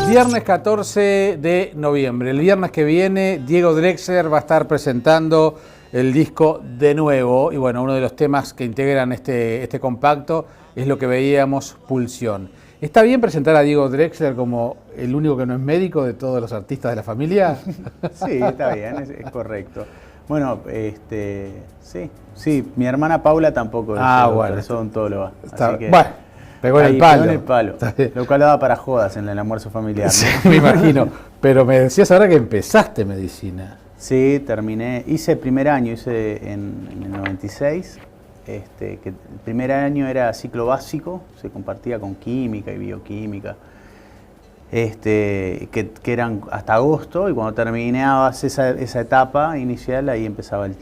Viernes 14 de noviembre. El viernes que viene, Diego Drexler va a estar presentando el disco De Nuevo. Y bueno, uno de los temas que integran este compacto es lo que veíamos, Pulsión. ¿Está bien presentar a Diego Drexler como el único que no es médico de todos los artistas de la familia? Sí, está bien, es correcto. Bueno, sí, mi hermana Paula tampoco es odontóloga. Así que bueno, pegó en el palo. Pegó en el palo, lo cual daba para jodas en el almuerzo familiar, ¿no? Sí, me imagino. Pero me decías ahora que empezaste medicina. Sí, terminé, hice el primer año, hice en el 96, que el primer año era ciclo básico, se compartía con química y bioquímica, que eran hasta agosto, y cuando terminabas esa etapa inicial, ahí empezaba el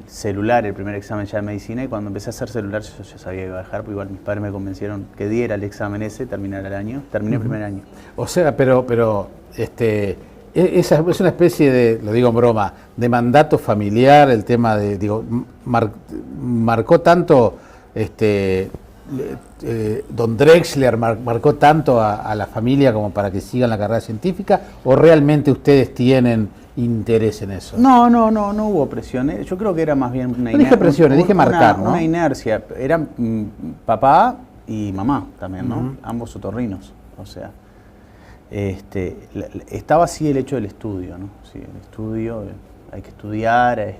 celular, el primer examen ya de medicina, y cuando empecé a hacer celular yo ya sabía que iba a dejar, porque igual mis padres me convencieron que diera el examen ese, terminar el año, terminé el primer año. O sea, pero esa es una especie de, lo digo en broma, de mandato familiar, el tema de, digo, marcó tanto, don Drexler marcó tanto a la familia como para que sigan la carrera científica, o realmente ustedes tienen interés en eso? No hubo presiones. Yo creo que era más bien una inercia. No dije presiones, dije marcar, ¿no? Una inercia. Eran papá y mamá también, ¿no? Ambos otorrinos. O sea, estaba así el hecho del estudio, ¿no? Sí, el estudio, hay que estudiar,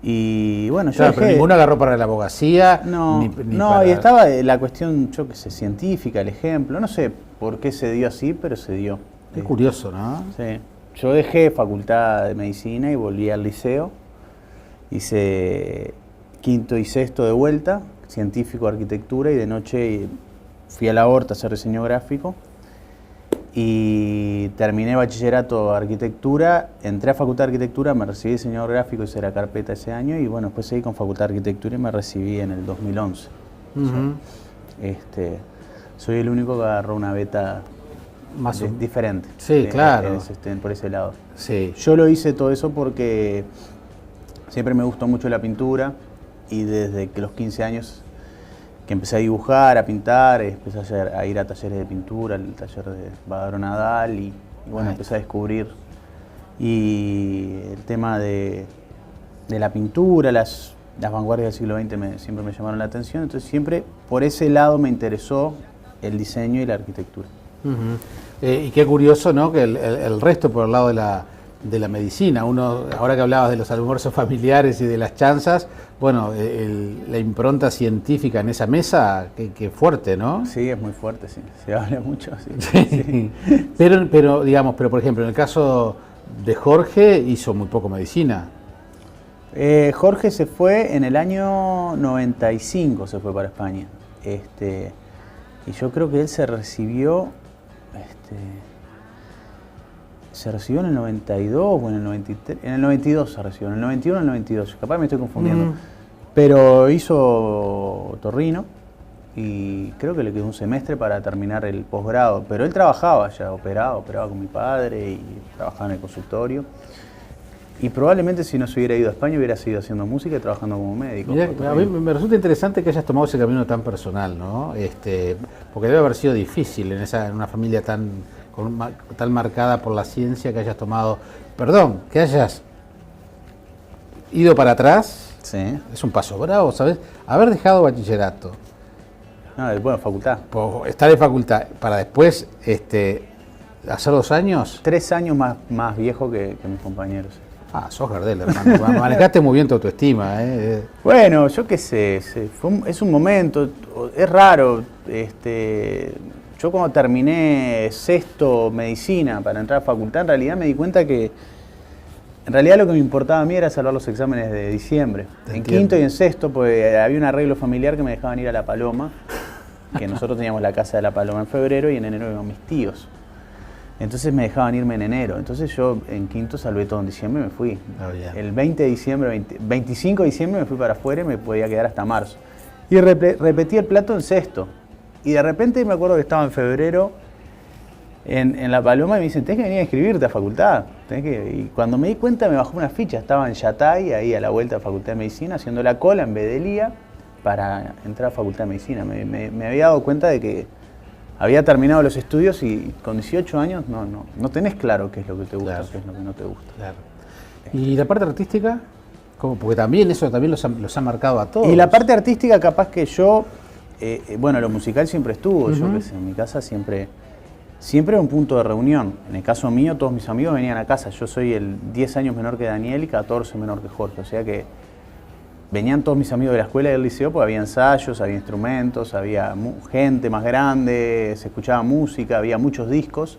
y bueno, yo pero ninguno agarró para la abogacía. No, para... y estaba la cuestión, yo qué sé, científica, el ejemplo. No sé por qué se dio así, pero se dio. Qué curioso, ¿no? Sí. Yo dejé facultad de medicina y volví al liceo. Hice quinto y sexto de vuelta, científico, arquitectura, y de noche fui a la Horta a hacer diseño gráfico. Y terminé bachillerato de arquitectura, entré a facultad de arquitectura, me recibí diseñador gráfico, hice la carpeta ese año, y bueno, después seguí con facultad de arquitectura y me recibí en el 2011. Soy el único que agarró una beta más diferente. Sí, claro. Por ese lado. Sí. Yo lo hice todo eso porque siempre me gustó mucho la pintura, y desde que los 15 años que empecé a dibujar, a pintar, empecé a ir a talleres de pintura, al taller de Badaro Nadal, y bueno, empecé a descubrir y el tema de la pintura, las vanguardias del siglo XX siempre me llamaron la atención, entonces siempre por ese lado me interesó el diseño y la arquitectura. Y qué curioso, ¿no?, que el resto por el lado de la medicina. Uno, ahora que hablabas de los almuerzos familiares y de las chanzas, bueno, la impronta científica en esa mesa, qué fuerte, ¿no? Sí, es muy fuerte, sí, se habla mucho, sí. Sí. Pero digamos, por ejemplo, en el caso de Jorge, hizo muy poco medicina. Jorge se fue en el año 95, se fue para España. Y yo creo que él se recibió en el 92 o en el 93, en el 92 se recibió, en el 91 o en el 92, capaz me estoy confundiendo. Pero hizo otorrino y creo que le quedó un semestre para terminar el posgrado, pero él trabajaba ya, operaba con mi padre y trabajaba en el consultorio. Y probablemente si no se hubiera ido a España hubiera seguido haciendo música y trabajando como médico. Mirá, a mí me resulta interesante que hayas tomado ese camino tan personal, ¿no? Porque debe haber sido difícil en una familia tan marcada por la ciencia, que hayas que hayas ido para atrás. Sí. Es un paso bravo, ¿sabes? Haber dejado bachillerato. No, bueno, facultad. Estar en facultad para después hacer 2 años. 3 años más viejo que mis compañeros. Sos Gardel, hermano. Manejaste muy bien tu autoestima, Bueno, yo qué sé, es un momento, es raro. Yo cuando terminé sexto medicina para entrar a facultad, en realidad me di cuenta que en realidad lo que me importaba a mí era salvar los exámenes de diciembre. En quinto y en sexto, pues había un arreglo familiar que me dejaban ir a La Paloma, que nosotros teníamos la casa de La Paloma en febrero y en enero iban mis tíos. Entonces me dejaban irme en enero. Entonces yo en quinto salvé todo en diciembre y me fui. El 25 de diciembre me fui para afuera y me podía quedar hasta marzo. Y repetí el plato en sexto. Y de repente me acuerdo que estaba en febrero en La Paloma y me dicen, tenés que venir a inscribirte a facultad. Y cuando me di cuenta me bajó una ficha. Estaba en Yatay, ahí a la vuelta a Facultad de Medicina, haciendo la cola en Bedelía para entrar a Facultad de Medicina. Me había dado cuenta de que había terminado los estudios y con 18 años no tenés claro qué es lo que te gusta, claro, qué es lo que no te gusta. Claro. ¿Y la parte artística? ¿Cómo? Porque también eso también los ha marcado a todos. Y la parte artística capaz que yo, bueno, lo musical siempre estuvo, yo que sé, en mi casa siempre era un punto de reunión. En el caso mío, todos mis amigos venían a casa. Yo soy el 10 años menor que Daniel y 14 menor que Jorge. O sea que venían todos mis amigos de la escuela y del liceo porque había ensayos, había instrumentos, había gente más grande, se escuchaba música, había muchos discos.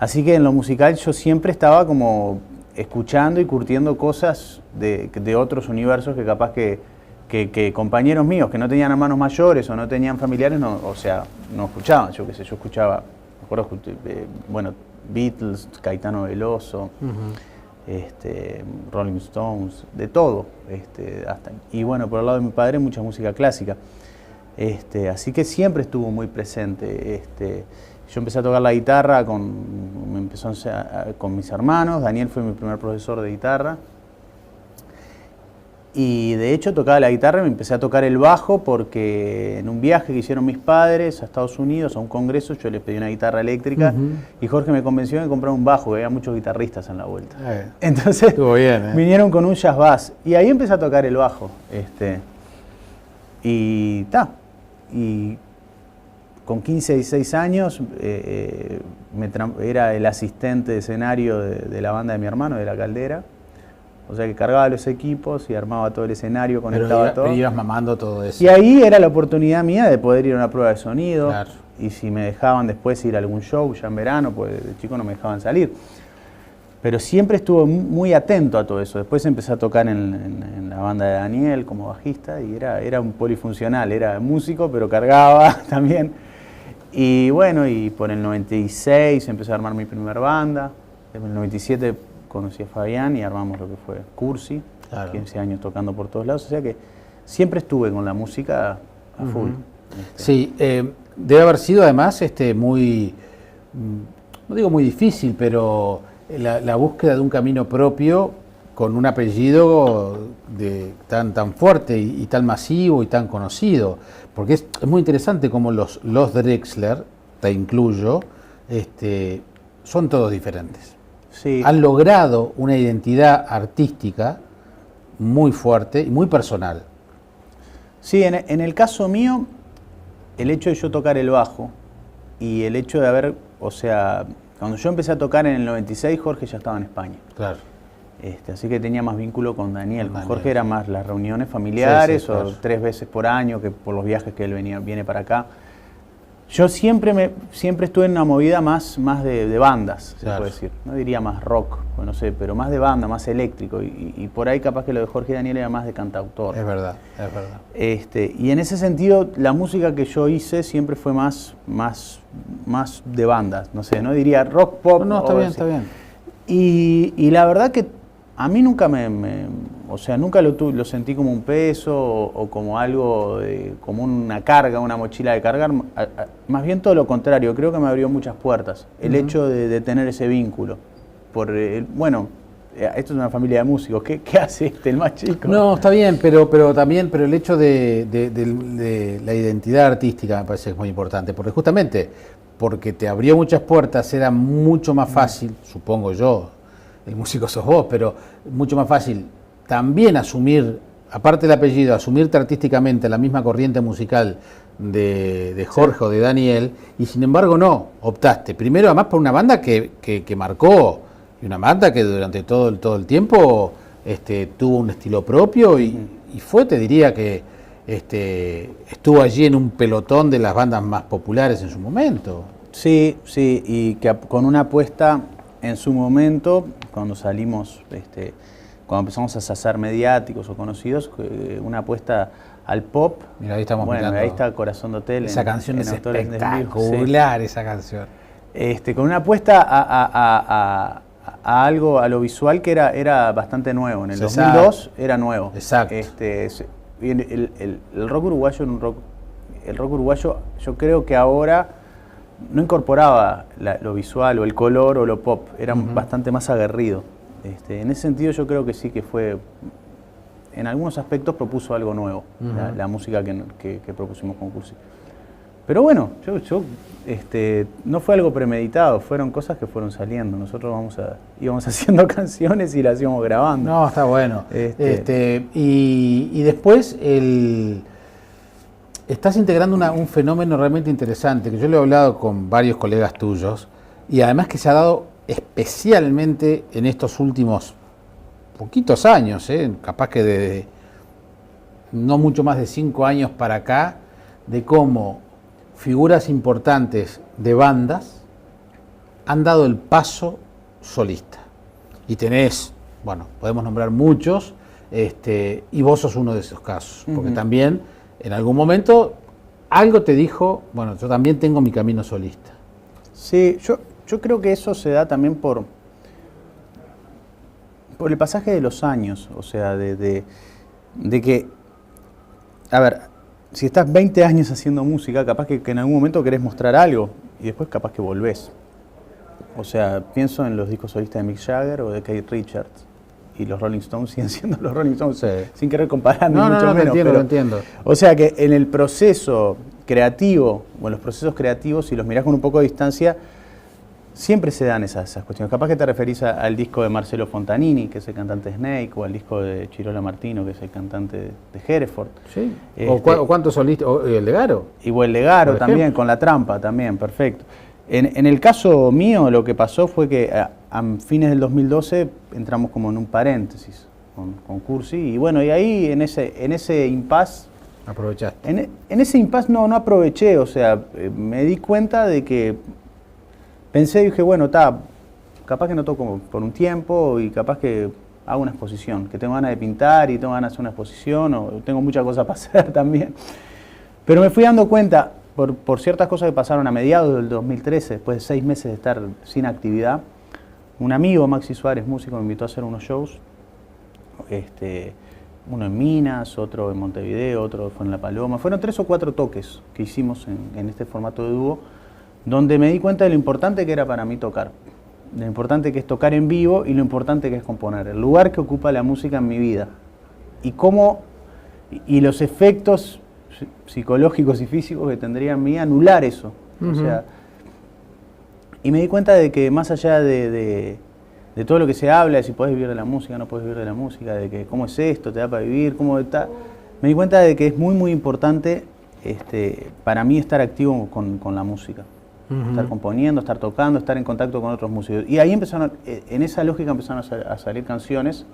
Así que en lo musical yo siempre estaba como escuchando y curtiendo cosas de otros universos que capaz que compañeros míos que no tenían hermanos mayores o no tenían familiares, no escuchaban. Yo qué sé, yo escuchaba, me acuerdo, bueno, Beatles, Caetano Veloso, Rolling Stones, de todo. Y bueno, por el lado de mi padre, mucha música clásica. Así que siempre estuvo muy presente. Yo empecé a tocar la guitarra con mis hermanos. Daniel fue mi primer profesor de guitarra. Y de hecho tocaba la guitarra y me empecé a tocar el bajo porque en un viaje que hicieron mis padres a Estados Unidos, a un congreso, yo les pedí una guitarra eléctrica y Jorge me convenció de comprar un bajo, porque había muchos guitarristas en la vuelta. Entonces vinieron con un jazz bass y ahí empecé a tocar el bajo. Y con 15, 16 años era el asistente de escenario de la banda de mi hermano, de La Caldera. O sea que cargaba los equipos y armaba todo el escenario, conectaba todo. Pero ibas mamando todo eso. Y ahí era la oportunidad mía de poder ir a una prueba de sonido. Claro. Y si me dejaban después ir a algún show ya en verano, pues de chico no me dejaban salir. Pero siempre estuve muy atento a todo eso. Después empecé a tocar en la banda de Daniel como bajista y era un polifuncional. Era músico, pero cargaba también. Y bueno, y por el 96 empecé a armar mi primer banda. En el 97 conocí a Fabián y armamos lo que fue Cursi, 15 años tocando por todos lados, o sea que siempre estuve con la música a full. Sí, debe haber sido además muy, no digo muy difícil, pero la búsqueda de un camino propio con un apellido tan fuerte y tan masivo y tan conocido, porque es muy interesante como los Drexler, te incluyo, son todos diferentes. Sí. Han logrado una identidad artística muy fuerte y muy personal. Sí, en el caso mío, el hecho de yo tocar el bajo y el hecho de haber, o sea, cuando yo empecé a tocar en el 96, Jorge ya estaba en España. Claro. Así que tenía más vínculo con Daniel. Con Jorge era más las reuniones familiares, sí, claro, o 3 veces por año, que por los viajes que él viene para acá. Yo siempre estuve en una movida más de bandas, se puede decir. No diría más rock, pues no sé, pero más de banda, más eléctrico. Y por ahí capaz que lo de Jorge y Daniel era más de cantautor. Es verdad, es verdad. Y en ese sentido, la música que yo hice siempre fue más de bandas. No sé, no diría rock, pop. No, está bien, está bien. Y la verdad que a mí nunca nunca lo sentí como un peso o como algo, como una carga, una mochila de cargar. Más bien todo lo contrario, creo que me abrió muchas puertas. El hecho de tener ese vínculo. Bueno, esto es una familia de músicos, ¿qué hace el más chico? No, está bien, pero el hecho de la identidad artística me parece que es muy importante, porque te abrió muchas puertas, era mucho más fácil, supongo yo, el músico sos vos, pero mucho más fácil también asumir, aparte del apellido, asumirte artísticamente la misma corriente musical de Jorge o de Daniel, y sin embargo no, optaste primero además por una banda que marcó, y una banda que durante todo el tiempo tuvo un estilo propio y fue, te diría que estuvo allí en un pelotón de las bandas más populares en su momento. Sí, y que con una apuesta en su momento, cuando salimos, cuando empezamos a hacer mediáticos o conocidos, una apuesta al pop. Mira, ahí estamos mirando. Ahí está Corazón de Hotel. Esa canción es espectacular, esa canción. Con una apuesta a algo, a lo visual que era bastante nuevo. En el 2002 era nuevo. Exacto. El rock uruguayo yo creo que ahora no incorporaba lo visual o el color o lo pop, era bastante más aguerrido. En ese sentido yo creo que sí que fue, en algunos aspectos propuso algo nuevo, la música que propusimos con Cursi. Pero bueno, yo no fue algo premeditado, fueron cosas que fueron saliendo. Nosotros íbamos haciendo canciones y las íbamos grabando. No, está bueno. Y después estás integrando un fenómeno realmente interesante, que yo lo he hablado con varios colegas tuyos, y además que se ha dado especialmente en estos últimos poquitos años, capaz que de no mucho más de 5 años para acá, de cómo figuras importantes de bandas han dado el paso solista. Y tenés, bueno, podemos nombrar muchos, y vos sos uno de esos casos, porque también en algún momento algo te dijo, bueno, yo también tengo mi camino solista. Sí, yo creo que eso se da también por el pasaje de los años, o sea, de que, a ver, si estás 20 años haciendo música, capaz que en algún momento querés mostrar algo y después capaz que volvés. O sea, pienso en los discos solistas de Mick Jagger o de Keith Richards, y los Rolling Stones siguen siendo los Rolling Stones, sin querer comparar, ni mucho menos. Lo entiendo. O sea que en el proceso creativo, o en los procesos creativos, si los mirás con un poco de distancia, siempre se dan esas cuestiones. Capaz que te referís al disco de Marcelo Fontanini, que es el cantante de Snake, o al disco de Chirola Martino, que es el cantante de Hereford. Sí. ¿O cuántos solistas? ¿O el Legaro? Y o el Legaro también, con La Trampa también, perfecto. En el caso mío, lo que pasó fue que a fines del 2012 entramos como en un paréntesis con Cursi, y bueno, y ahí en ese impasse... ¿Aprovechaste? En ese impasse no aproveché, o sea, me di cuenta de que pensé y dije, bueno, capaz que no toco por un tiempo y capaz que hago una exposición, que tengo ganas de pintar y tengo ganas de hacer una exposición, o tengo muchas cosas para hacer también. Pero me fui dando cuenta, por ciertas cosas que pasaron a mediados del 2013, después de 6 meses de estar sin actividad, un amigo, Maxi Suárez, músico, me invitó a hacer unos shows, uno en Minas, otro en Montevideo, otro fue en La Paloma. Fueron 3 o 4 toques que hicimos en este formato de dúo, donde me di cuenta de lo importante que era para mí tocar, lo importante que es tocar en vivo y lo importante que es componer, el lugar que ocupa la música en mi vida y los efectos psicológicos y físicos que tendría en mí anular eso. O sea, y me di cuenta de que más allá de todo lo que se habla, de si podés vivir de la música, no podés vivir de la música, de que cómo es esto, te da para vivir, cómo está, me di cuenta de que es muy muy importante para mí estar activo con la música. Estar componiendo, estar tocando, estar en contacto con otros músicos. Y ahí en esa lógica empezaron a salir canciones.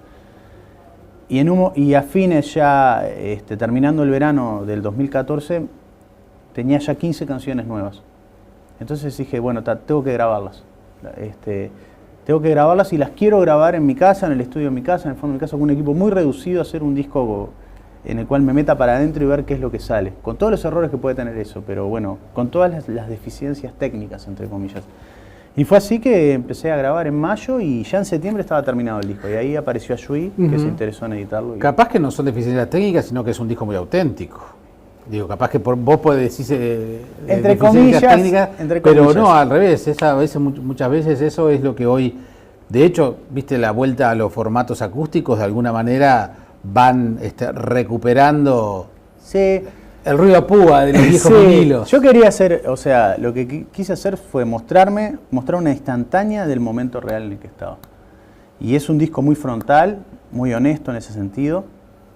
Y a fines ya, terminando el verano del 2014, tenía ya 15 canciones nuevas. Entonces dije, bueno, tengo que grabarlas. Tengo que grabarlas y las quiero grabar en mi casa, en el estudio de mi casa, en el fondo de mi casa, con un equipo muy reducido, hacer un disco en el cual me meta para adentro y ver qué es lo que sale. Con todos los errores que puede tener eso, pero bueno, con todas las deficiencias técnicas, entre comillas. Y fue así que empecé a grabar en mayo y ya en septiembre estaba terminado el disco. Y ahí apareció Ayui, que se interesó en editarlo. Capaz que no son deficiencias técnicas, sino que es un disco muy auténtico. Digo, capaz que vos podés decir entre comillas, técnicas, pero no, al revés. Muchas veces eso es lo que hoy... De hecho, viste, la vuelta a los formatos acústicos de alguna manera van recuperando el ruido a púa de los viejos vinilos. Yo quería hacer, o sea, lo que quise hacer fue mostrar una instantánea del momento real en el que estaba. Y es un disco muy frontal, muy honesto en ese sentido.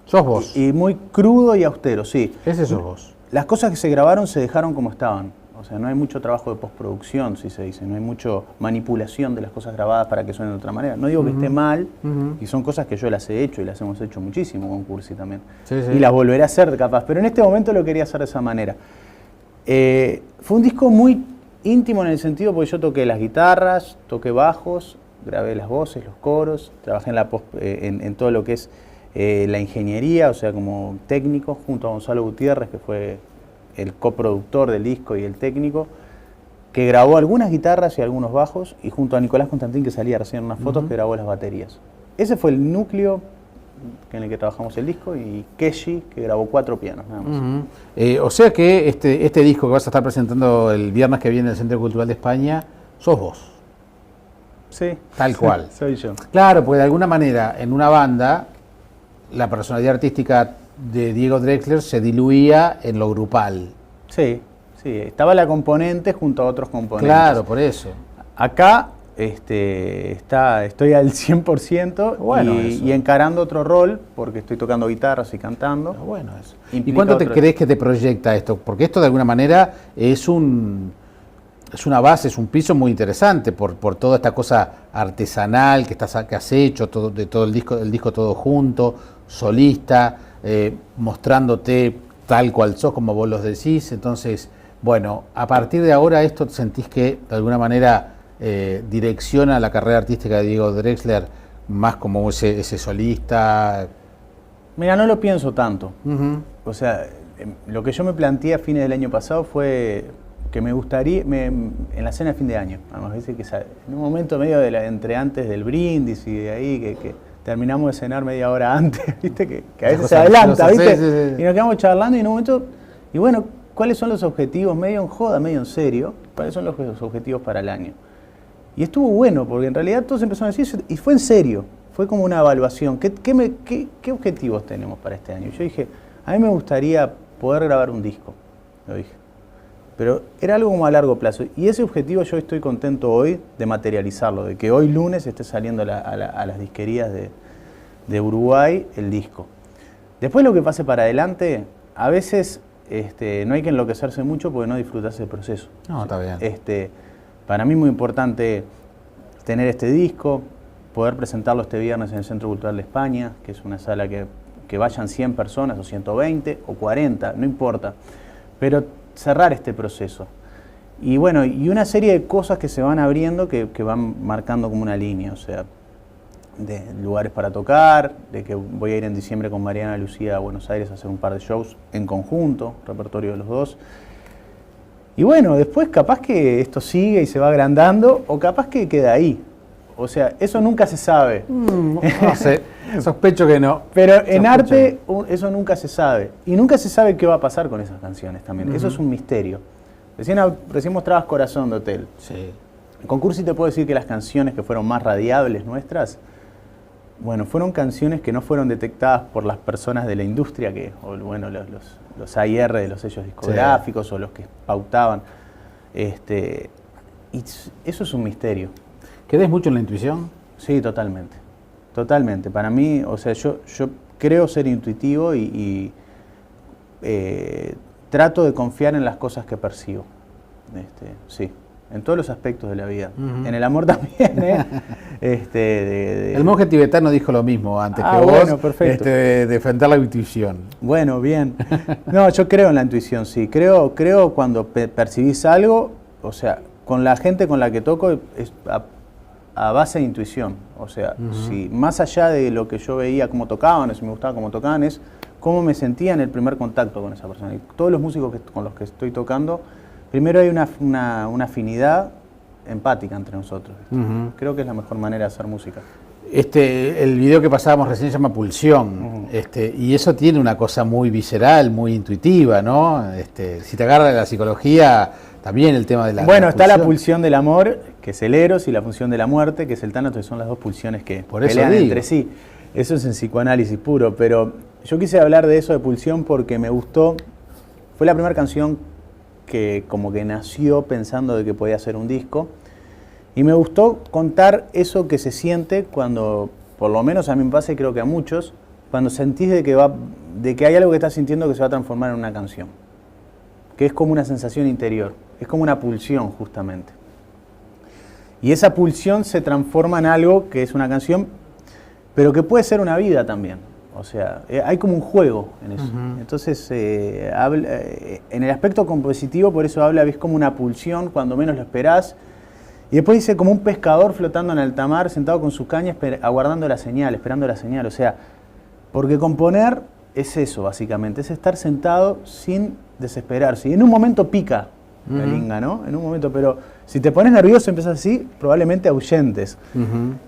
¿Sos vos? Y muy crudo y austero, sí. Ese sos vos. Las cosas que se grabaron se dejaron como estaban. O sea, no hay mucho trabajo de postproducción, si se dice, no hay mucha manipulación de las cosas grabadas para que suenen de otra manera. No digo que esté mal, y son cosas que yo las he hecho y las hemos hecho muchísimo con Cursi también. Y las volveré a hacer capaz, pero en este momento lo quería hacer de esa manera. Fue un disco muy íntimo en el sentido porque yo toqué las guitarras, toqué bajos, grabé las voces, los coros, trabajé en todo lo que es la ingeniería, o sea, como técnico, junto a Gonzalo Gutiérrez, que fue el coproductor del disco y el técnico, que grabó algunas guitarras y algunos bajos, y junto a Nicolás Constantín, que salía recién en unas fotos, que grabó las baterías. Ese fue el núcleo en el que trabajamos el disco, y Keshi, que grabó 4 pianos, nada más. O sea que este disco que vas a estar presentando el viernes que viene en el Centro Cultural de España, sos vos. Sí. Tal cual. Soy yo. Claro, porque de alguna manera, en una banda, la personalidad artística de Diego Drexler se diluía en lo grupal. Sí, Sí, estaba la componente junto a otros componentes. Claro, por eso. Acá estoy al 100% Bueno, y encarando otro rol, porque estoy tocando guitarras y cantando. Bueno, eso. ¿Y Implica cuánto te otro- crees que te proyecta esto? Porque esto de alguna manera es una base, es un piso muy interesante por toda esta cosa artesanal que has hecho, de todo el disco todo junto, solista, mostrándote tal cual sos, como vos los decís. Entonces, bueno, a partir de ahora esto sentís que de alguna manera direcciona la carrera artística de Diego Drexler más como ese solista. Mira, no lo pienso tanto. Uh-huh. O sea, lo que yo me planteé a fines del año pasado fue que me gustaría, en la cena de fin de año, vamos a decir que en un momento medio entre antes del brindis y de ahí, que terminamos de cenar media hora antes, ¿viste? Que a veces se adelanta, ¿viste? Sí. Y nos quedamos charlando y en un momento, y bueno, ¿cuáles son los objetivos? Medio en joda, medio en serio, ¿cuáles son los objetivos para el año? Y estuvo bueno, porque en realidad todos empezaron a decir, y fue en serio, fue como una evaluación. ¿Qué objetivos tenemos para este año? Yo dije, a mí me gustaría poder grabar un disco, lo dije. Pero era algo como a largo plazo. Y ese objetivo yo estoy contento hoy de materializarlo, de que hoy lunes esté saliendo a las disquerías de Uruguay el disco. Después lo que pase para adelante, a veces no hay que enloquecerse mucho porque no disfrutas el proceso. No, está bien. Para mí es muy importante tener este disco, poder presentarlo este viernes en el Centro Cultural de España, que es una sala que vayan 100 personas o 120 o 40, no importa. Pero cerrar este proceso. Y bueno, y una serie de cosas que se van abriendo que van marcando como una línea, o sea, de lugares para tocar, de que voy a ir en diciembre con Mariana Lucía a Buenos Aires a hacer un par de shows en conjunto, repertorio de los dos. Y bueno, después capaz que esto sigue y se va agrandando, o capaz que queda ahí. O sea, eso nunca se sabe. No sé, sospecho que no. Pero en arte eso nunca se sabe. Y nunca se sabe qué va a pasar con esas canciones también. Eso es un misterio. Recién mostrabas Corazón de Hotel. Sí. Con Cursi te puedo decir que las canciones que fueron más radiables nuestras, bueno, fueron canciones que no fueron detectadas por las personas de la industria, los AIR de los sellos discográficos, sí, o los que pautaban. Y eso es un misterio. ¿Crees mucho en la intuición? Sí, totalmente. Totalmente. Para mí, o sea, yo creo ser intuitivo y trato de confiar en las cosas que percibo. Sí, en todos los aspectos de la vida. Uh-huh. En el amor también, El monje tibetano dijo lo mismo antes que vos, bueno, perfecto. Defender la intuición. Bueno, bien. No, yo creo en la intuición, sí. Creo cuando percibís algo, o sea, con la gente con la que toco es a base de intuición. O sea, si más allá de lo que yo veía, cómo tocaban, o si me gustaba cómo tocaban, es cómo me sentía en el primer contacto con esa persona. Y todos los músicos con los que estoy tocando, primero hay una afinidad empática entre nosotros. Creo que es la mejor manera de hacer música. El video que pasábamos recién se llama Pulsión, y eso tiene una cosa muy visceral, muy intuitiva, ¿no? Si te agarra la psicología, también el tema de la Bueno, está la pulsión del amor, que es el Eros, y la función de la muerte, que es el Tánatos, que son las dos pulsiones que pelean entre sí. Eso es en psicoanálisis puro, pero yo quise hablar de eso de pulsión porque me gustó. Fue la primera canción que como que nació pensando de que podía ser un disco. Y me gustó contar eso que se siente cuando, por lo menos a mí me pasa y creo que a muchos, cuando sentís de que hay algo que estás sintiendo que se va a transformar en una canción. Que es como una sensación interior, es como una pulsión justamente. Y esa pulsión se transforma en algo que es una canción, pero que puede ser una vida también. O sea, hay como un juego en eso. Entonces, en el aspecto compositivo, por eso habla, ves como una pulsión cuando menos lo esperás. Y después dice como un pescador flotando en alta mar, sentado con su caña, aguardando la señal, esperando la señal. O sea, porque componer es eso, básicamente, es estar sentado sin desesperarse. Y en un momento pica la linga, ¿no? En un momento, pero si te pones nervioso, empiezas así, probablemente ahuyentes.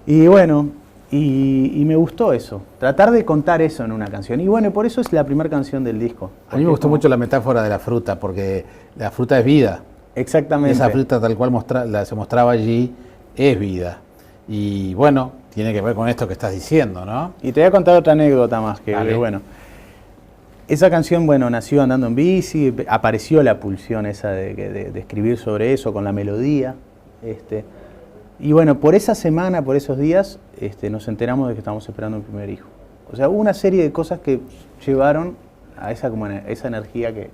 Y bueno, y me gustó eso, tratar de contar eso en una canción. Y bueno, por eso es la primera canción del disco. A mí me gustó mucho la metáfora de la fruta, porque la fruta es vida. Exactamente. Esa fruta tal cual se mostraba allí es vida. Y bueno, tiene que ver con esto que estás diciendo, ¿no? Y te voy a contar otra anécdota más, que bueno. Esa canción, bueno, nació andando en bici, apareció la pulsión esa de escribir sobre eso con la melodía. Y bueno, por esa semana, por esos días, nos enteramos de que estamos esperando un primer hijo. O sea, hubo una serie de cosas que llevaron a esa energía que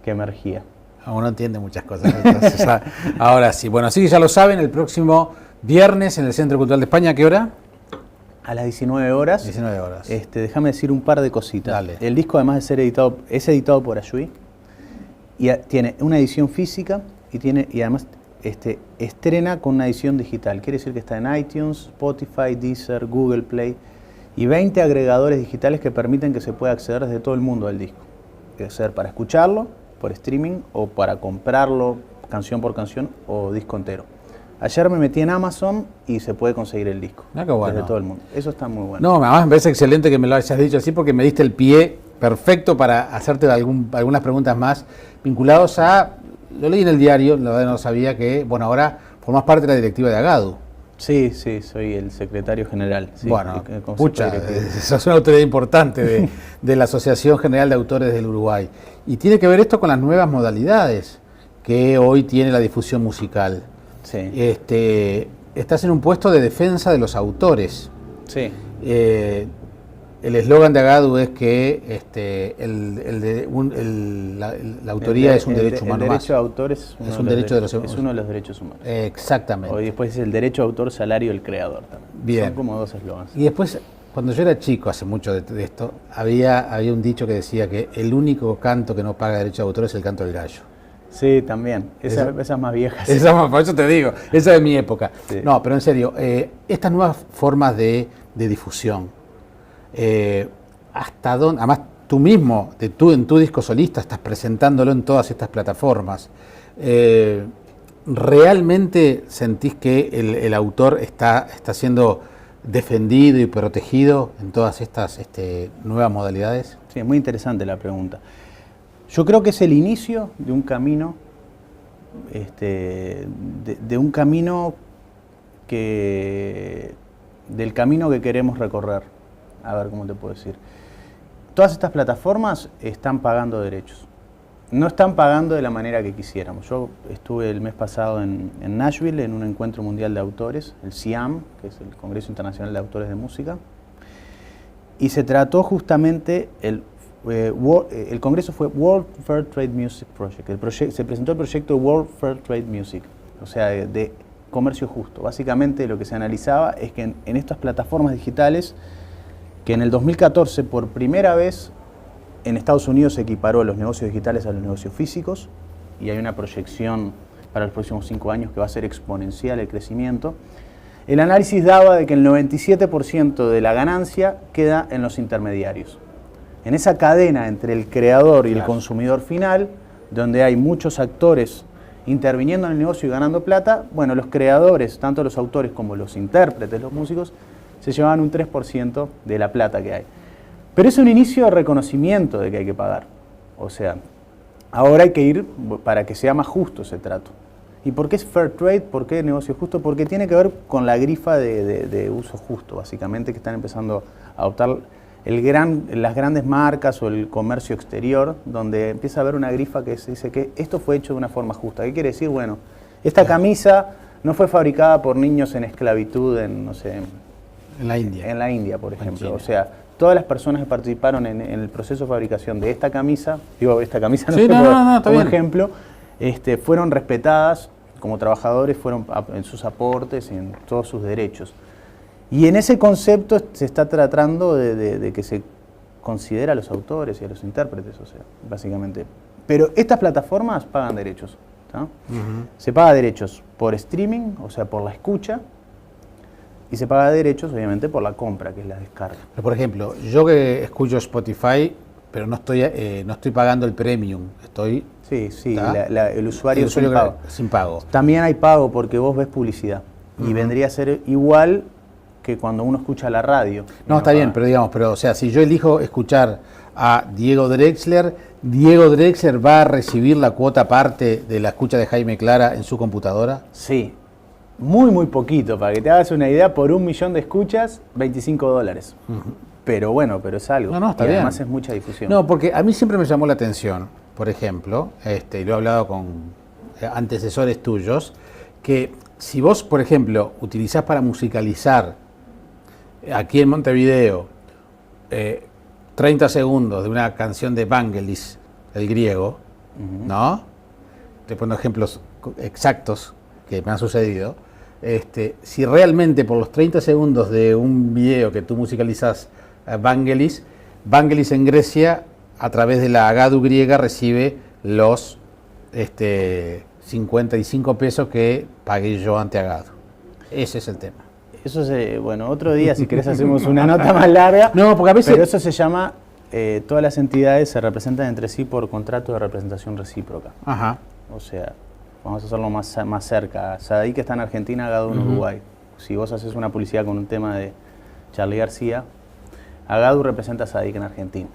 emergía. Uno entiende muchas cosas. Entonces, ahora sí. Bueno, así que ya lo saben, el próximo viernes en el Centro Cultural de España, ¿a qué hora? A las 19 horas. 19 horas. Déjame decir un par de cositas. Dale. El disco, además de ser editado, es editado por Ayui. Y tiene una edición física y además estrena con una edición digital. Quiere decir que está en iTunes, Spotify, Deezer, Google Play y 20 agregadores digitales que permiten que se pueda acceder desde todo el mundo al disco. Puede ser para escucharlo por streaming o para comprarlo canción por canción o disco entero. Ayer me metí en Amazon y se puede conseguir el disco qué bueno. desde todo el mundo. Eso está muy bueno. No, además me parece excelente que me lo hayas dicho así porque me diste el pie perfecto para hacerte algunas preguntas más vinculados a... Lo leí en el diario, la verdad no sabía que, bueno, ahora formás parte de la directiva de Agadu. Sí, soy el secretario general. Sí, bueno, pucha, sos una autoridad importante de la Asociación General de Autores del Uruguay. Y tiene que ver esto con las nuevas modalidades que hoy tiene la difusión musical. Sí. Estás en un puesto de defensa de los autores. Sí. El eslogan de Agadu es que la autoría es un derecho humano. El derecho de autor es uno de los derechos humanos. Exactamente. Y después es el derecho de autor, salario del creador también. Bien. Son como dos eslogans. Y después, cuando yo era chico, hace mucho de esto, había un dicho que decía que el único canto que no paga derecho de autor es el canto del gallo. Sí, también. Esa es más vieja. Sí. Por eso te digo, esa es de mi época. Sí. No, pero en serio, estas nuevas formas de difusión, hasta dónde, además tú mismo, en tu disco solista, estás presentándolo en todas estas plataformas. ¿Realmente sentís que el autor está siendo defendido y protegido en todas estas nuevas modalidades? Sí, es muy interesante la pregunta. Yo creo que es el inicio de un camino, de un camino del camino que queremos recorrer. A ver cómo te puedo decir. Todas estas plataformas están pagando derechos. No están pagando de la manera que quisiéramos. Yo estuve el mes pasado en Nashville en un encuentro mundial de autores, el CIAM, que es el Congreso Internacional de Autores de Música, y se trató justamente, el congreso fue World Fair Trade Music Project. Se presentó el proyecto World Fair Trade Music, o sea, de comercio justo. Básicamente lo que se analizaba es que en estas plataformas digitales, que en el 2014 por primera vez en Estados Unidos se equiparó los negocios digitales a los negocios físicos y hay una proyección para los próximos 5 años que va a ser exponencial el crecimiento. El análisis daba de que el 97% de la ganancia queda en los intermediarios. En esa cadena entre el creador y el consumidor final, donde hay muchos actores interviniendo en el negocio y ganando plata, bueno, los creadores, tanto los autores como los intérpretes, los músicos, se llevaban un 3% de la plata que hay. Pero es un inicio de reconocimiento de que hay que pagar. O sea, ahora hay que ir para que sea más justo ese trato. ¿Y por qué es fair trade? ¿Por qué negocio justo? Porque tiene que ver con la grifa de uso justo, básicamente, que están empezando a adoptar las grandes marcas o el comercio exterior, donde empieza a haber una grifa que dice que esto fue hecho de una forma justa. ¿Qué quiere decir? Bueno, esta camisa no fue fabricada por niños en esclavitud en, no sé... En la India. En la India, por ejemplo. O sea, todas las personas que participaron en el proceso de fabricación de esta camisa, como ejemplo, fueron respetadas como trabajadores, fueron en sus aportes y en todos sus derechos. Y en ese concepto se está tratando de que se considera a los autores y a los intérpretes, o sea, básicamente. Pero estas plataformas pagan derechos, ¿tá? Se paga derechos por streaming, o sea, por la escucha, y se paga derechos, obviamente, por la compra, que es la descarga. Pero, por ejemplo, yo que escucho Spotify, pero no estoy pagando el premium, estoy... Sí, el usuario sin pago. También hay pago porque vos ves publicidad, y vendría a ser igual que cuando uno escucha la radio. No, está bien, pero o sea, si yo elijo escuchar a Diego Drexler va a recibir la cuota aparte de la escucha de Jaime Clara en su computadora. Sí. Muy poquito, para que te hagas una idea, por 1 millón de escuchas, $25. pero bueno, pero es algo. No, está y bien. Además es mucha difusión. No, porque a mí siempre me llamó la atención, por ejemplo, y lo he hablado con antecesores tuyos, que si vos, por ejemplo, utilizás para musicalizar aquí en Montevideo 30 segundos de una canción de Vangelis, el griego, ¿no? Te pongo ejemplos exactos que me han sucedido. Si realmente por los 30 segundos de un video que tú musicalizas a Vangelis en Grecia, a través de la Agadu griega, recibe los 55 pesos que pagué yo ante Agadu. Ese es el tema. Eso bueno, otro día si querés hacemos una nota más larga. No, porque a veces... Pero eso se llama, todas las entidades se representan entre sí por contrato de representación recíproca. Ajá. O sea, vamos a hacerlo más cerca. Sadaik está en Argentina, Agadu en Uruguay. Si vos haces una publicidad con un tema de Charly García, Agadu representa a Sadaik en Argentina.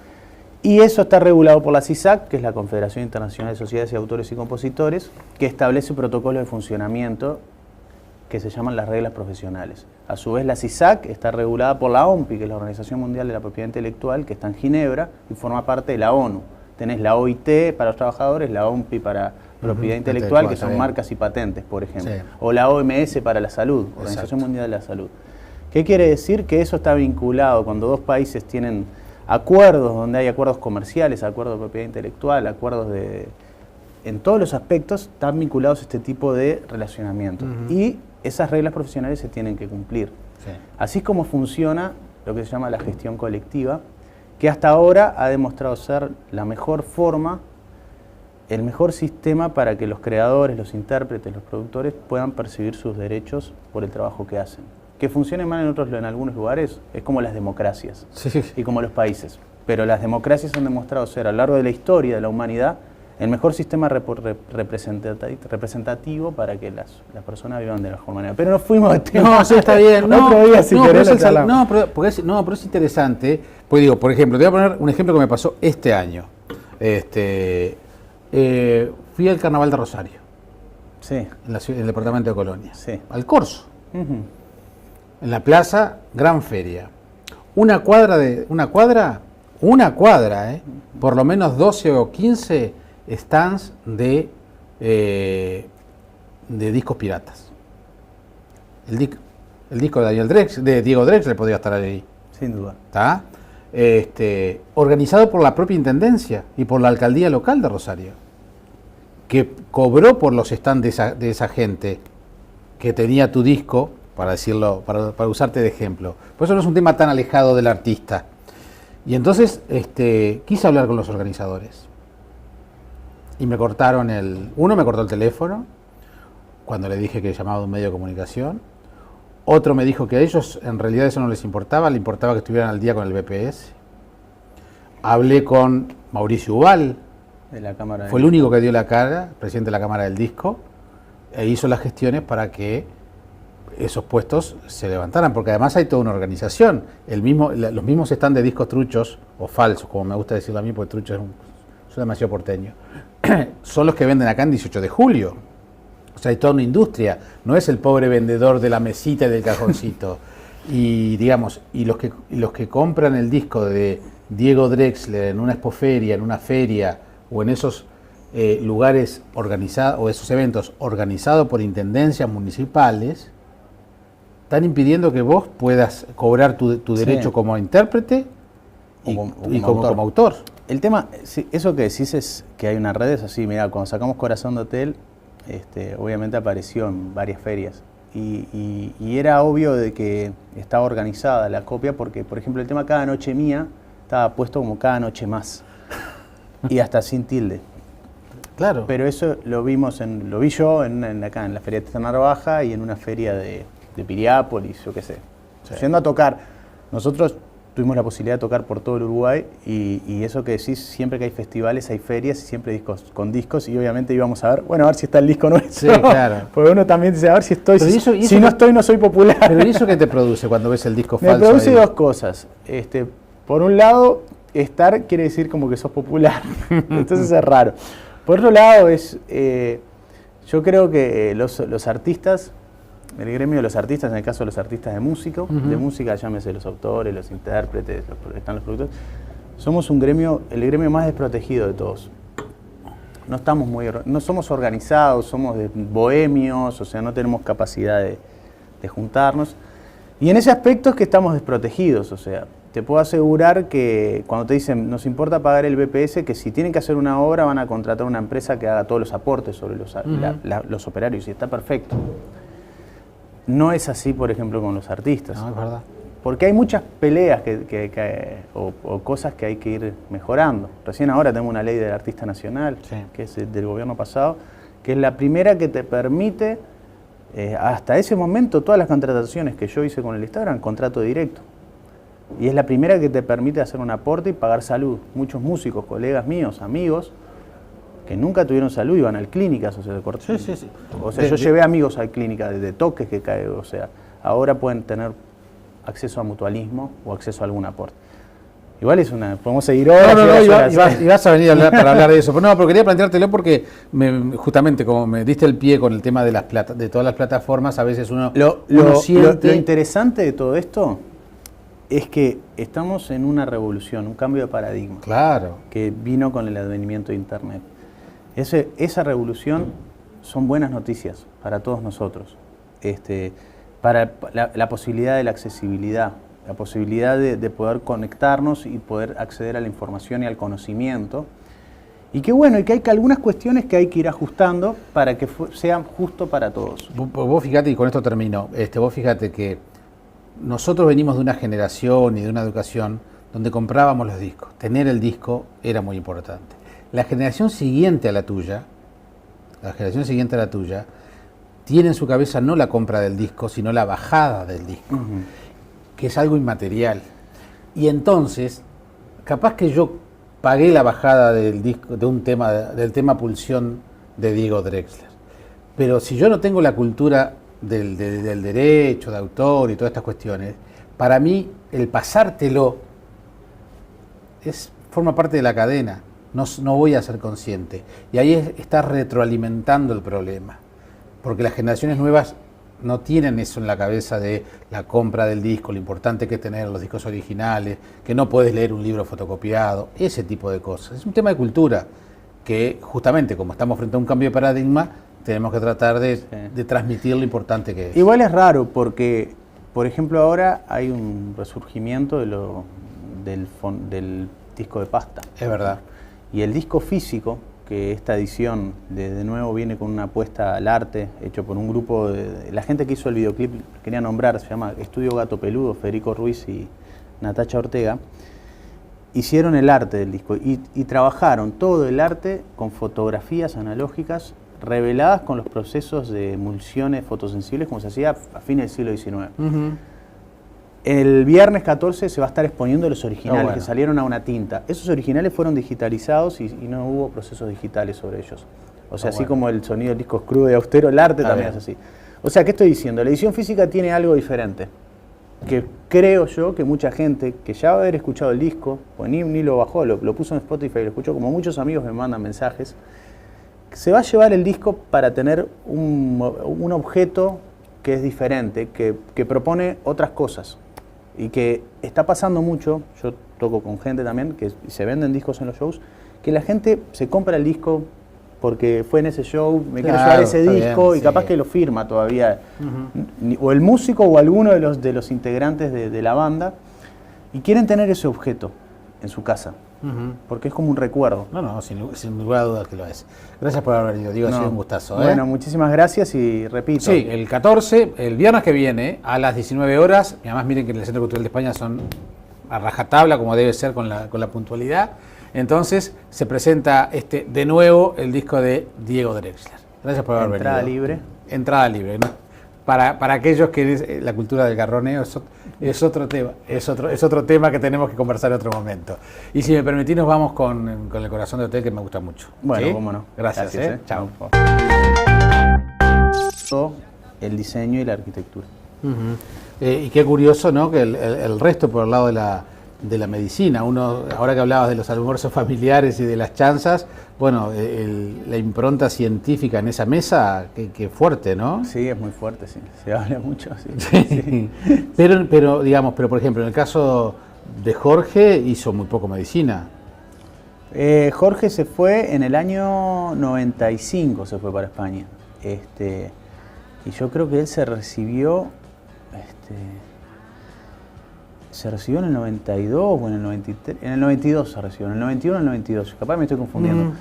Y eso está regulado por la CISAC, que es la Confederación Internacional de Sociedades y Autores y Compositores, que establece protocolos de funcionamiento que se llaman las reglas profesionales. A su vez, la CISAC está regulada por la OMPI, que es la Organización Mundial de la Propiedad Intelectual, que está en Ginebra y forma parte de la ONU. Tenés la OIT para los trabajadores, la OMPI para propiedad intelectual, que son marcas y patentes, por ejemplo. Sí. O la OMS para la salud, Organización Mundial de la Salud. ¿Qué quiere decir? Que eso está vinculado cuando dos países tienen acuerdos, donde hay acuerdos comerciales, acuerdos de propiedad intelectual, acuerdos de... En todos los aspectos están vinculados a este tipo de relacionamiento. Y esas reglas profesionales se tienen que cumplir. Sí. Así es como funciona lo que se llama la gestión colectiva, que hasta ahora ha demostrado ser la mejor forma, el mejor sistema para que los creadores, los intérpretes, los productores puedan percibir sus derechos por el trabajo que hacen. Que funcione mal en algunos lugares es como las democracias y como los países. Pero las democracias han demostrado ser a lo largo de la historia de la humanidad el mejor sistema representativo para que las personas vivan de la mejor manera. Pero no fuimos de tema. No, sí, está bien. No, otro día, si querés, pero es interesante. Pues digo, por ejemplo, te voy a poner un ejemplo que me pasó este año. Fui al Carnaval de Rosario. Sí. En el departamento de Colonia. Sí. Al Corso. En la plaza, gran feria. Una cuadra, por lo menos 12 o 15 stands de discos piratas. El disco de Diego Drexler podría estar ahí. Sin duda. ¿Está? Organizado por la propia Intendencia y por la Alcaldía Local de Rosario, que cobró por los stands de esa gente que tenía tu disco, para decirlo, para usarte de ejemplo. Por eso no es un tema tan alejado del artista. Y entonces quise hablar con los organizadores. Y me cortaron uno me cortó el teléfono cuando le dije que llamaba de un medio de comunicación. Otro me dijo que a ellos en realidad eso no les importaba, le importaba que estuvieran al día con el BPS. Hablé con Mauricio Ubal, de la Cámara fue el único que dio la cara, presidente de la Cámara del Disco, e hizo las gestiones para que esos puestos se levantaran, porque además hay toda una organización. Los mismos están de discos truchos, o falsos, como me gusta decirlo a mí, porque trucho es demasiado porteño, son los que venden acá en 18 de julio. O sea, hay toda una industria, no es el pobre vendedor de la mesita y del cajoncito. Y digamos, los que compran el disco de Diego Drexler en una expoferia, en una feria, o en esos lugares organizados, o esos eventos organizados por intendencias municipales, están impidiendo que vos puedas cobrar tu derecho como intérprete y como autor. El tema, sí, eso que decís es que hay una red, es así, mirá, cuando sacamos Corazón de Hotel, obviamente apareció en varias ferias y era obvio de que estaba organizada la copia porque, por ejemplo, el tema Cada Noche Mía estaba puesto como Cada Noche Más y hasta sin tilde. Claro. Pero eso lo vi yo acá en la feria de Narvaja y en una feria de Piriápolis, yo qué sé. Sí. Yendo a tocar, nosotros tuvimos la posibilidad de tocar por todo el Uruguay y eso que decís, siempre que hay festivales hay ferias y siempre discos con discos y obviamente íbamos a ver si está el disco nuestro. Sí, claro. Porque uno también dice, a ver si estoy, si no estoy no soy popular. Pero ¿y eso qué te produce cuando ves el disco falso? Me produce ahí? Dos cosas. Por un lado, estar quiere decir como que sos popular, entonces es raro. Por otro lado, yo creo que los artistas el gremio de los artistas, en el caso de los artistas de música, llámese los autores, los intérpretes, están los productores, somos el gremio más desprotegido de todos. No somos organizados, somos bohemios, o sea, no tenemos capacidad de juntarnos. Y en ese aspecto es que estamos desprotegidos, o sea, te puedo asegurar que cuando te dicen nos importa pagar el BPS, que si tienen que hacer una obra van a contratar una empresa que haga todos los aportes sobre los operarios, y está perfecto. No es así, por ejemplo, con los artistas. No, es verdad. Porque hay muchas peleas o cosas que hay que ir mejorando. Recién ahora tenemos una ley del artista nacional, que es del gobierno pasado, que es la primera que te permite, hasta ese momento, todas las contrataciones que yo hice con el Estado eran contrato directo. Y es la primera que te permite hacer un aporte y pagar salud. Muchos músicos, colegas míos, amigos, que nunca tuvieron salud, iban a clínicas, o sea, yo llevé amigos a clínicas de toques que caen, o sea, ahora pueden tener acceso a mutualismo o acceso a algún aporte. Igual podemos seguir horas. Y vas a venir para hablar de eso. Pero quería planteártelo porque justamente como me diste el pie con el tema de de todas las plataformas, a veces uno siente... Lo interesante de todo esto es que estamos en una revolución, un cambio de paradigma. Claro. Que vino con el advenimiento de Internet. Esa revolución son buenas noticias para todos nosotros. Para la posibilidad de la accesibilidad, la posibilidad de poder conectarnos y poder acceder a la información y al conocimiento. Y que bueno, y que hay algunas cuestiones que hay que ir ajustando para que sean justo para todos. Vos fíjate, y con esto termino, vos fíjate que nosotros venimos de una generación y de una educación donde comprábamos los discos. Tener el disco era muy importante. La generación siguiente a la tuya, tiene en su cabeza no la compra del disco, sino la bajada del disco, que es algo inmaterial. Y entonces, capaz que yo pagué la bajada del disco del tema Pulsión de Diego Drexler, pero si yo no tengo la cultura del derecho de autor y todas estas cuestiones, para mí el pasártelo forma parte de la cadena. No voy a ser consciente. Y ahí estás retroalimentando el problema. Porque las generaciones nuevas no tienen eso en la cabeza de la compra del disco, lo importante que es tener los discos originales, que no puedes leer un libro fotocopiado, ese tipo de cosas. Es un tema de cultura que justamente como estamos frente a un cambio de paradigma, tenemos que tratar de transmitir lo importante que es. Igual es raro porque, por ejemplo, ahora hay un resurgimiento del disco de pasta. Es verdad. Y el disco físico, que esta edición de nuevo viene con una apuesta al arte, hecho por un grupo la gente que hizo el videoclip, quería nombrar, se llama Estudio Gato Peludo, Federico Ruiz y Natacha Ortega, hicieron el arte del disco y trabajaron todo el arte con fotografías analógicas reveladas con los procesos de emulsiones fotosensibles como se hacía a fines del siglo XIX. El viernes 14 se va a estar exponiendo los originales que salieron a una tinta. Esos originales fueron digitalizados y no hubo procesos digitales sobre ellos. O sea, así como el sonido del disco es crudo y austero, el arte también es así. O sea, ¿qué estoy diciendo? La edición física tiene algo diferente. Que creo yo que mucha gente que ya va a haber escuchado el disco, pues ni lo bajó, lo puso en Spotify, lo escuchó, como muchos amigos me mandan mensajes, se va a llevar el disco para tener un objeto que es diferente, que propone otras cosas. Y que está pasando mucho, yo toco con gente también, que se venden discos en los shows, que la gente se compra el disco porque fue en ese show, me quiero llevar ese disco, y capaz que lo firma todavía, o el músico o alguno de los integrantes de la banda, y quieren tener ese objeto en su casa, porque es como un recuerdo. No, sin lugar a dudas que lo es. Gracias por haber venido, Diego, ha sido un gustazo. Bueno, muchísimas gracias y repito. Sí, el 14, el viernes que viene, a las 19 horas, y además miren que en el Centro Cultural de España son a rajatabla, como debe ser con la puntualidad. Entonces se presenta de nuevo el disco de Diego Drexler. Gracias por haber venido. Entrada libre. Entrada libre, ¿no? Para aquellos que la cultura del garroneo es otro tema, es otro tema que tenemos que conversar en otro momento. Y si me permitís, nos vamos con El Corazón de Hotel, que me gusta mucho. Bueno, ¿sí? cómo no. Gracias. Chao. El diseño y la arquitectura. Y qué curioso, ¿no? Que el resto por el lado de de la medicina. Uno, ahora que hablabas de los almuerzos familiares y de las chanzas, bueno, la impronta científica en esa mesa, qué fuerte, ¿no? Sí, es muy fuerte, sí. Se habla mucho, sí. Sí. Pero, digamos, por ejemplo, en el caso de Jorge, hizo muy poco medicina. Jorge se fue en el año 95, se fue para España. Y yo creo que él se recibió en el 92 o en el 93, en el 92 se recibió, en el 91 o en el 92, capaz me estoy confundiendo.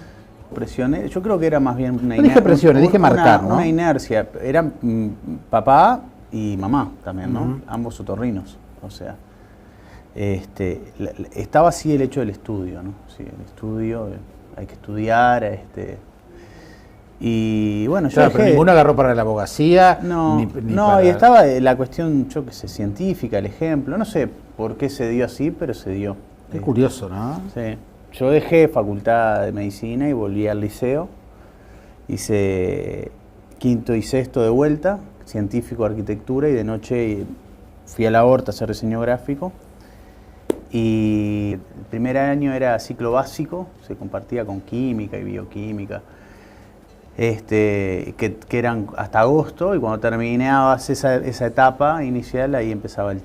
Presiones, yo creo que era más bien una inercia. No dije presiones, dije marcar, ¿no? Una inercia, eran papá y mamá también, ¿no? Ambos otorrinos, o sea, estaba así el hecho del estudio, ¿no? Sí, el estudio, hay que estudiar, y bueno, yo claro, pero ninguno agarró para la abogacía. No, para... y estaba la cuestión, yo qué sé, científica, el ejemplo, no sé por qué se dio así, pero se dio. Es curioso, ¿no? Sí. Yo dejé facultad de medicina y volví al liceo, hice quinto y sexto de vuelta, científico, arquitectura, y de noche fui a la Horta a hacer diseño gráfico. Y el primer año era ciclo básico, se compartía con química y bioquímica. Que eran hasta agosto, y cuando terminabas esa etapa inicial, ahí empezaba el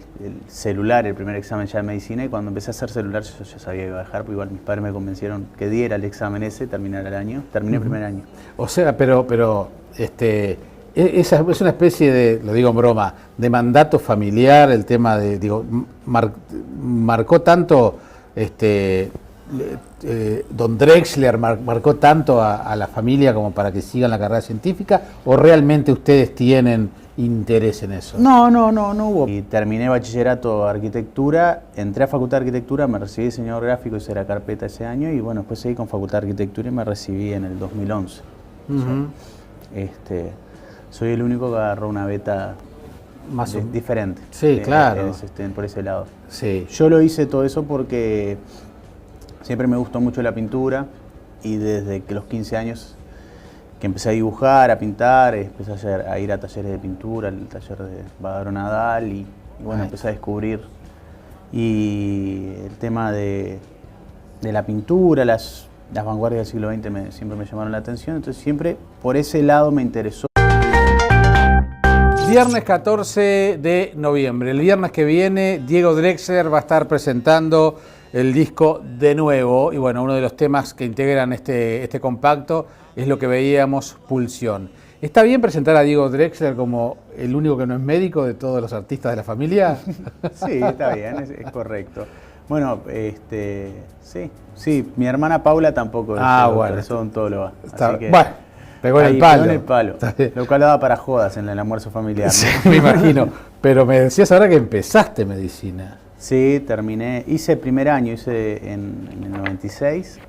celular, el primer examen ya de medicina, y cuando empecé a hacer celular yo ya sabía que iba a dejar, porque igual mis padres me convencieron que diera el examen ese, terminara el año, terminé el primer año. O sea, pero esa es una especie de, lo digo en broma, de mandato familiar, el tema de, digo, marcó tanto, don Drexler marcó tanto a la familia como para que sigan la carrera científica, o realmente ustedes tienen interés en eso? No hubo. Y terminé bachillerato de arquitectura, entré a facultad de arquitectura, me recibí diseñador gráfico, hice la carpeta ese año, y bueno, después seguí con facultad de arquitectura y me recibí en el 2011. O sea, soy el único que agarró una beta más diferente. Sí, claro. Por ese lado. Sí. Yo lo hice todo eso porque siempre me gustó mucho la pintura, y desde que los 15 años que empecé a dibujar, a pintar, empecé a ir a talleres de pintura, al taller de Badaro Nadal, y bueno, empecé a descubrir y el tema de la pintura, las vanguardias del siglo XX siempre me llamaron la atención, entonces siempre por ese lado me interesó. Viernes 14 de noviembre, el viernes que viene, Diego Drexler va a estar presentando el disco De Nuevo, y bueno, uno de los temas que integran este compacto es lo que veíamos, Pulsión. ¿Está bien presentar a Diego Drexler como el único que no es médico de todos los artistas de la familia? Sí, está bien, es correcto. Bueno, sí, mi hermana Paula tampoco es odontóloga. Así que bueno, pegó en el palo. Pegó en el palo, lo cual daba para jodas en el almuerzo familiar, ¿no? Sí, me imagino. Pero me decías ahora que empezaste medicina. Sí, terminé, hice primer año, hice en el 96,